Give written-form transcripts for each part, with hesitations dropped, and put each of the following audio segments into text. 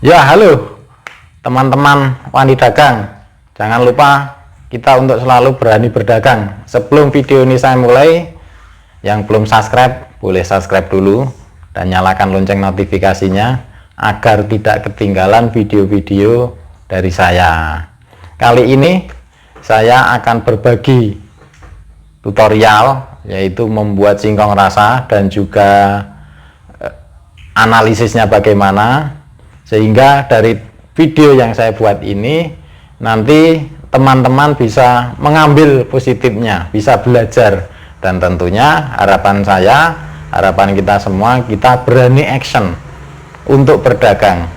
Ya, halo teman-teman Wani Dagang. Jangan lupa kita untuk selalu berani berdagang. Sebelum video ini saya mulai, yang belum subscribe boleh subscribe dulu dan nyalakan lonceng notifikasinya agar tidak ketinggalan video-video dari saya. Kali ini saya akan berbagi tutorial, yaitu membuat singkong rasa dan juga analisisnya bagaimana, sehingga dari video yang saya buat ini nanti teman-teman bisa mengambil positifnya, bisa belajar, dan tentunya harapan saya, harapan kita semua, kita berani action untuk berdagang,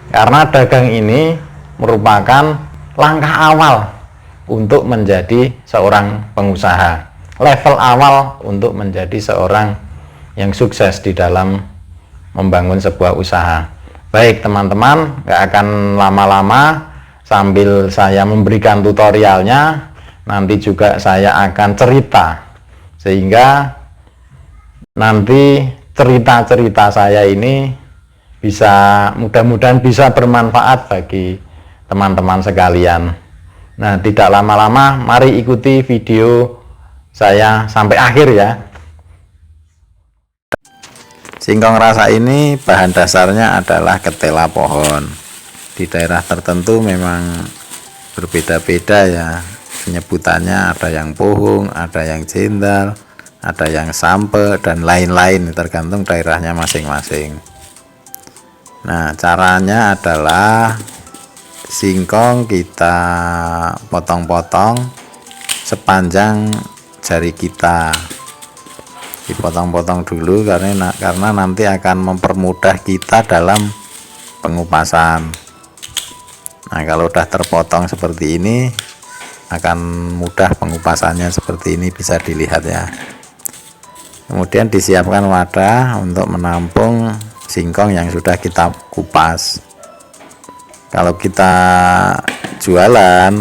karena dagang ini merupakan langkah awal untuk menjadi seorang pengusaha, level awal untuk menjadi seorang yang sukses di dalam membangun sebuah usaha. Baik teman-teman, nggak akan lama-lama, sambil saya memberikan tutorialnya, nanti juga saya akan cerita, sehingga nanti cerita-cerita saya ini bisa, mudah-mudahan bisa bermanfaat bagi teman-teman sekalian. Nah, tidak lama-lama, mari ikuti video saya sampai akhir ya. Singkong rasa ini bahan dasarnya adalah ketela pohon. Di daerah tertentu memang berbeda-beda ya penyebutannya, ada yang pohung, ada yang jendal, ada yang sampe, dan lain-lain, tergantung daerahnya masing-masing. Nah, caranya adalah singkong kita potong-potong sepanjang jari kita. Dipotong-potong dulu karena nanti akan mempermudah kita dalam pengupasan. Nah, kalau udah terpotong seperti ini akan mudah pengupasannya, seperti ini bisa dilihat ya. Kemudian disiapkan wadah untuk menampung singkong yang sudah kita kupas. Kalau kita jualan,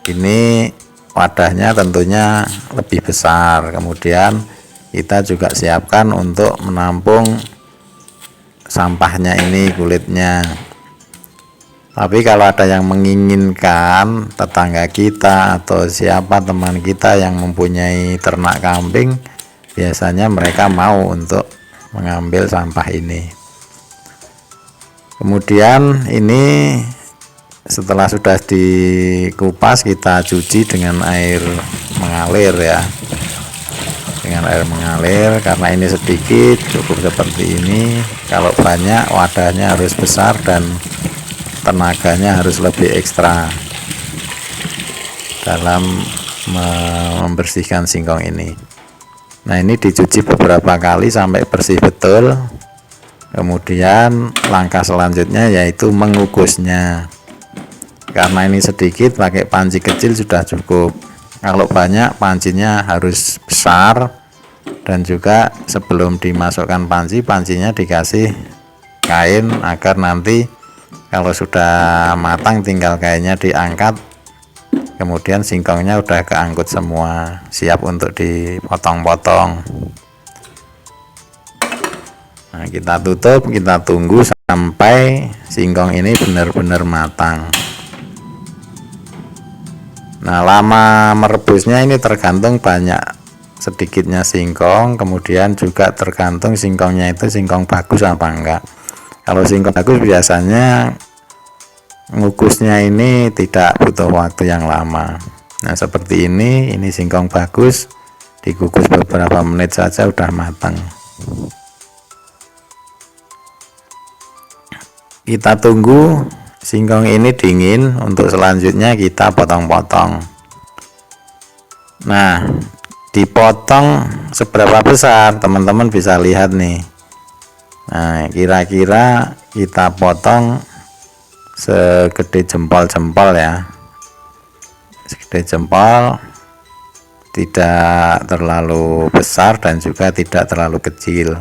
ini wadahnya tentunya lebih besar. Kemudian kita juga siapkan untuk menampung sampahnya ini, kulitnya. Tapi kalau ada yang menginginkan, tetangga kita atau siapa teman kita yang mempunyai ternak kambing, biasanya mereka mau untuk mengambil sampah ini. Kemudian ini setelah sudah dikupas, kita cuci dengan air mengalir ya, dengan air mengalir. Karena ini sedikit, cukup seperti ini. Kalau banyak, wadahnya harus besar dan tenaganya harus lebih ekstra dalam membersihkan singkong ini. Nah, ini dicuci beberapa kali sampai bersih betul. Kemudian langkah selanjutnya yaitu mengukusnya. Karena ini sedikit, pakai panci kecil sudah cukup. Kalau banyak, pancinya harus besar, dan juga sebelum dimasukkan panci, pancinya dikasih kain agar nanti kalau sudah matang tinggal kainnya diangkat, kemudian singkongnya udah keangkut semua, siap untuk dipotong-potong. Nah, kita tutup, kita tunggu sampai singkong ini benar-benar matang. Nah, lama merebusnya ini tergantung banyak sedikitnya singkong, kemudian juga tergantung singkongnya itu singkong bagus apa enggak. Kalau singkong bagus biasanya ngukusnya ini tidak butuh waktu yang lama. Nah, seperti ini singkong bagus, dikukus beberapa menit saja udah matang. Kita tunggu singkong ini dingin untuk selanjutnya kita potong-potong. Nah, dipotong seberapa besar teman-teman bisa lihat nih. Nah, kira-kira kita potong segede jempol-jempol ya, segede jempol, tidak terlalu besar dan juga tidak terlalu kecil.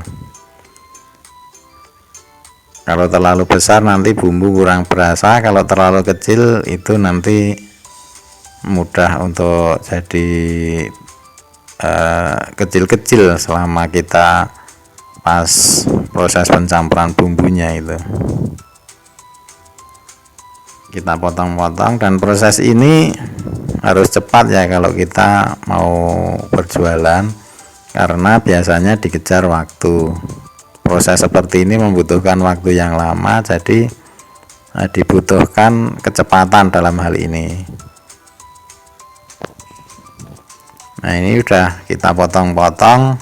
Kalau terlalu besar nanti bumbu kurang berasa, kalau terlalu kecil itu nanti mudah untuk jadi kecil-kecil selama kita pas proses pencampuran bumbunya itu. kita potong-potong, dan proses ini harus cepat ya kalau kita mau berjualan, karena biasanya dikejar waktu. Proses seperti ini membutuhkan waktu yang lama, jadi dibutuhkan kecepatan dalam hal ini. Nah, ini udah kita potong-potong,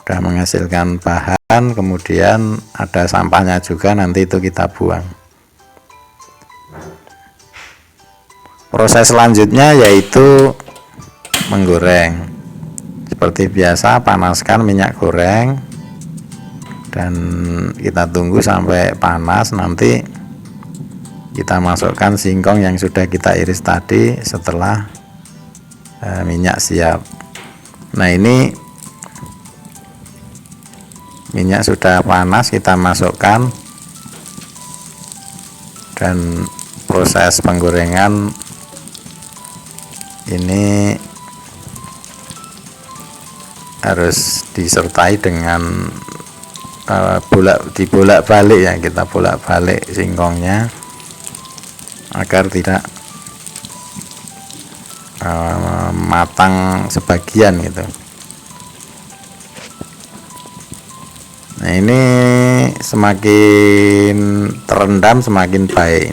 udah menghasilkan bahan, kemudian ada sampahnya juga, nanti itu kita buang. Proses selanjutnya yaitu menggoreng. Seperti biasa, panaskan minyak goreng dan kita tunggu sampai panas. Nanti kita masukkan singkong yang sudah kita iris tadi setelah minyak siap. Nah, ini minyak sudah panas, kita masukkan, dan proses penggorengan ini harus disertai dengan dibolak-balik ya, kita bolak-balik singkongnya agar tidak matang sebagian gitu. Nah, ini semakin terendam semakin baik.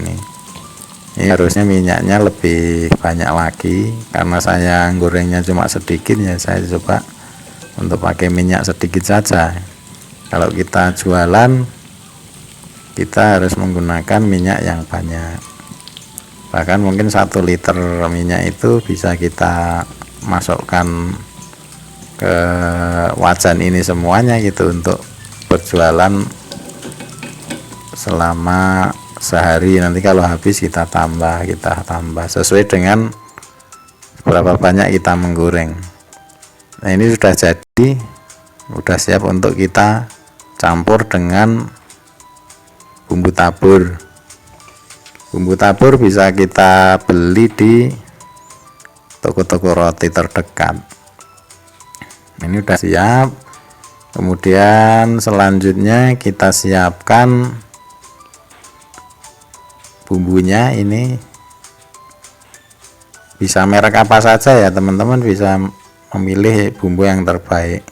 Ini harusnya minyaknya lebih banyak lagi, karena saya gorengnya cuma sedikit ya, saya coba untuk pakai minyak sedikit saja. Kalau kita jualan, kita harus menggunakan minyak yang banyak. Bahkan mungkin 1 liter minyak itu bisa kita masukkan ke wajan ini semuanya gitu, untuk berjualan selama sehari. Nanti kalau habis kita tambah sesuai dengan berapa banyak kita menggoreng. Nah, ini sudah jadi, sudah siap untuk kita campur dengan bumbu tabur. Bumbu tabur bisa kita beli di toko-toko roti terdekat. Ini sudah siap. Kemudian selanjutnya kita siapkan bumbunya. Ini bisa merek apa saja ya teman-teman, bisa memilih bumbu yang terbaik.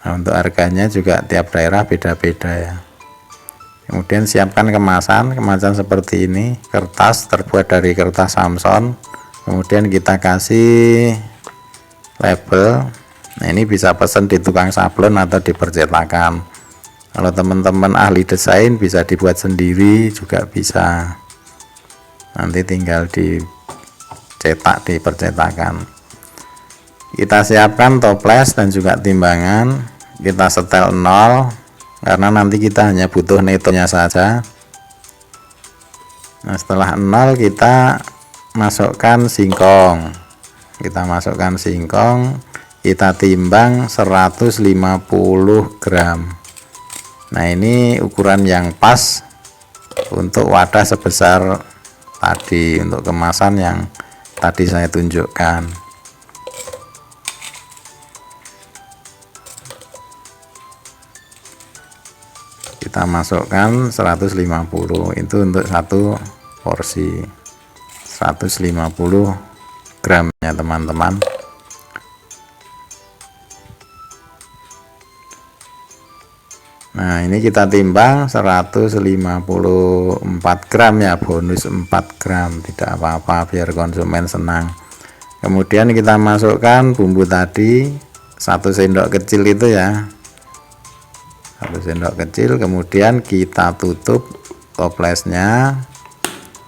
Nah, untuk harganya juga tiap daerah beda-beda ya. Kemudian siapkan kemasan seperti ini, kertas terbuat dari kertas Samson, kemudian kita kasih label. Nah, ini bisa pesan di tukang sablon atau di percetakan. Kalau teman-teman ahli desain bisa dibuat sendiri juga bisa, nanti tinggal dicetak di percetakan. Kita siapkan toples dan juga timbangan, kita setel 0 karena nanti kita hanya butuh netonya saja. Nah, setelah 0 kita masukkan singkong, kita timbang 150 gram. Nah, ini ukuran yang pas untuk wadah sebesar tadi, untuk kemasan yang tadi saya tunjukkan. Kita masukkan 150, itu untuk 1 porsi 150 gram ya teman-teman. Nah, ini kita timbang 154 gram ya, bonus 4 gram, tidak apa-apa biar konsumen senang. Kemudian kita masukkan bumbu tadi 1 sendok kecil itu ya, 1 sendok kecil. Kemudian kita tutup toplesnya,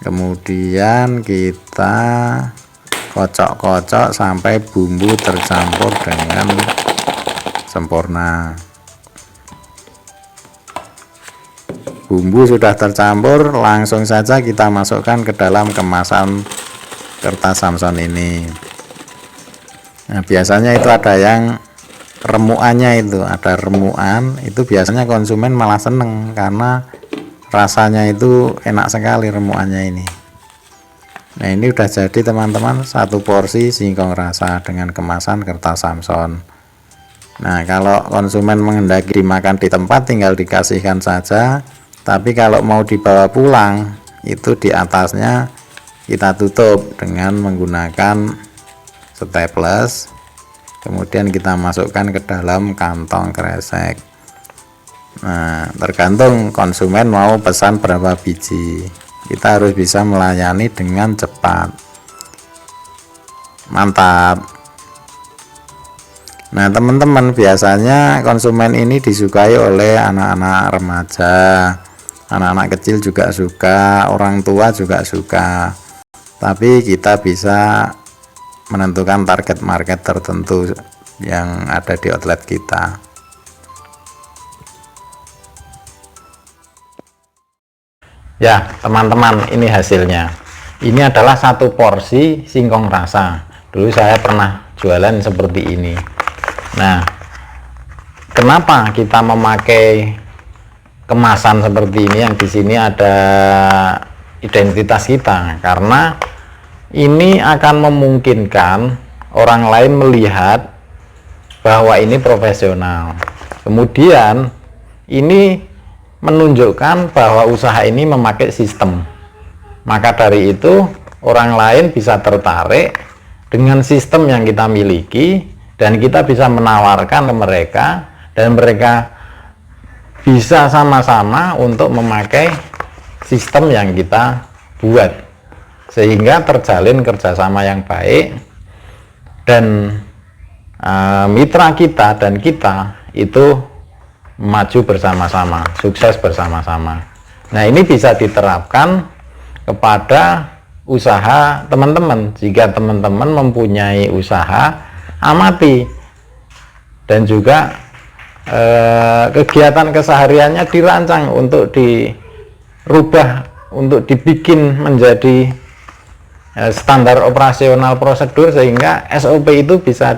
kemudian kita kocok-kocok sampai bumbu tercampur dengan sempurna. Bumbu sudah tercampur, langsung saja kita masukkan ke dalam kemasan kertas Samson ini. Nah, biasanya itu ada yang remuannya, itu ada remuan, itu biasanya konsumen malah seneng karena rasanya itu enak sekali remuannya ini. Nah, ini udah jadi teman-teman, 1 porsi singkong rasa dengan kemasan kertas Samson. Nah, kalau konsumen menghendaki dimakan di tempat tinggal dikasihkan saja. Tapi kalau mau dibawa pulang itu di atasnya kita tutup dengan menggunakan staples, kemudian kita masukkan ke dalam kantong kresek. Nah, tergantung konsumen mau pesan berapa biji, kita harus bisa melayani dengan cepat. Mantap. Nah, teman-teman, biasanya konsumen ini disukai oleh anak-anak remaja, anak-anak kecil juga suka, orang tua juga suka. Tapi kita bisa menentukan target market tertentu yang ada di outlet kita. Ya, teman-teman, ini hasilnya. Ini adalah satu porsi singkong rasa. Dulu saya pernah jualan seperti ini. Nah, kenapa kita memakai kemasan seperti ini yang di sini ada identitas kita? Karena ini akan memungkinkan orang lain melihat bahwa ini profesional. Kemudian ini menunjukkan bahwa usaha ini memakai sistem. Maka dari itu orang lain bisa tertarik dengan sistem yang kita miliki, dan kita bisa menawarkan ke mereka, dan mereka bisa sama-sama untuk memakai sistem yang kita buat, sehingga terjalin kerjasama yang baik, dan mitra kita dan kita itu maju bersama-sama, sukses bersama-sama. Nah, ini bisa diterapkan kepada usaha teman-teman. Jika teman-teman mempunyai usaha, amati, dan juga kegiatan kesehariannya dirancang untuk dirubah, untuk dibikin menjadi standar operasional prosedur, sehingga SOP itu bisa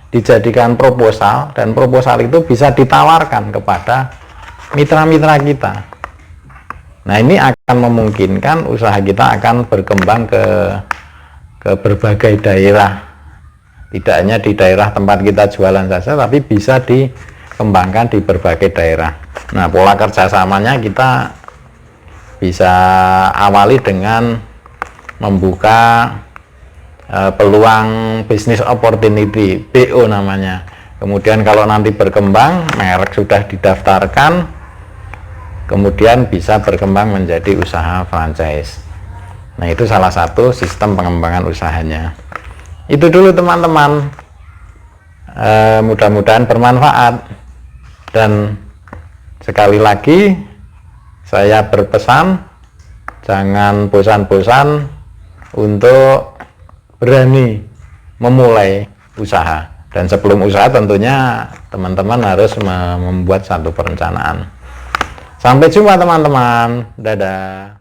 dijadikan proposal, dan proposal itu bisa ditawarkan kepada mitra-mitra kita. Nah, ini akan memungkinkan usaha kita akan berkembang ke berbagai daerah, tidak hanya di daerah tempat kita jualan saja, tapi bisa dikembangkan di berbagai daerah. Nah, pola kerjasamanya kita bisa awali dengan membuka peluang bisnis opportunity, BO namanya. Kemudian kalau nanti berkembang, merek sudah didaftarkan, kemudian bisa berkembang menjadi usaha franchise. Nah, itu salah satu sistem pengembangan usahanya. Itu dulu teman-teman, mudah-mudahan bermanfaat. Dan sekali lagi saya berpesan, jangan bosan-bosan untuk berani memulai usaha. Dan sebelum usaha tentunya teman-teman harus membuat satu perencanaan. Sampai jumpa teman-teman, dadah.